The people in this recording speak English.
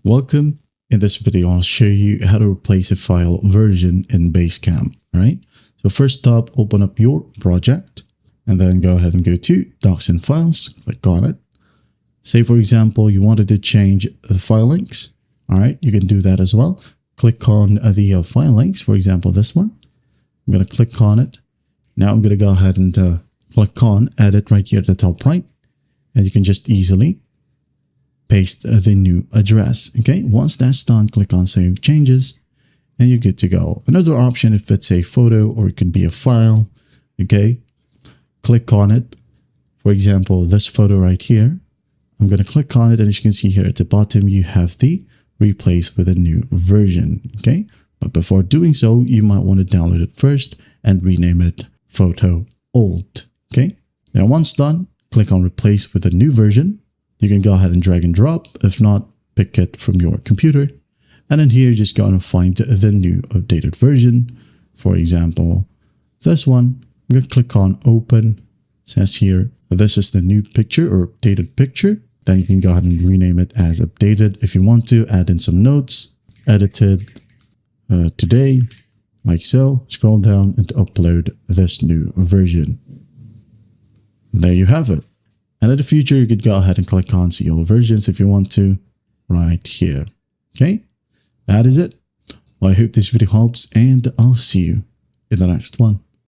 Welcome. In this video, I'll show you how to replace a file version in Basecamp. All right. So first up, open up your project and then go ahead and go to Docs and Files. Click on it. Say, for example, you wanted to change the file links. All right. You can do that as well. Click on the file links. For example, this one. I'm going to click on it. Now I'm going to go ahead and click on Edit right here at the top right. And you can just easily paste the new address. Okay, once that's done, click on Save Changes and you're good to go. Another option, if it's a photo or it could be a file, okay, click on it. For example, this photo right here, I'm going to click on it, and as you can see here at the bottom, you have the replace with a new version. Okay, but before doing so, you might want to download it first and rename it Photo Old. Okay, now once done, click on Replace with a new version. You can go ahead and drag and drop. If not, pick it from your computer. And then here, you're just going to find the new updated version. For example, this one. I'm going to click on Open. It says here, this is the new picture or updated picture. Then you can go ahead and rename it as Updated. If you want to, add in some notes. Edited today, like so. Scroll down and upload this new version. There you have it. And in the future, you could go ahead and click on See All Versions if you want to, right here. Okay, that is it. Well, I hope this video helps, and I'll see you in the next one.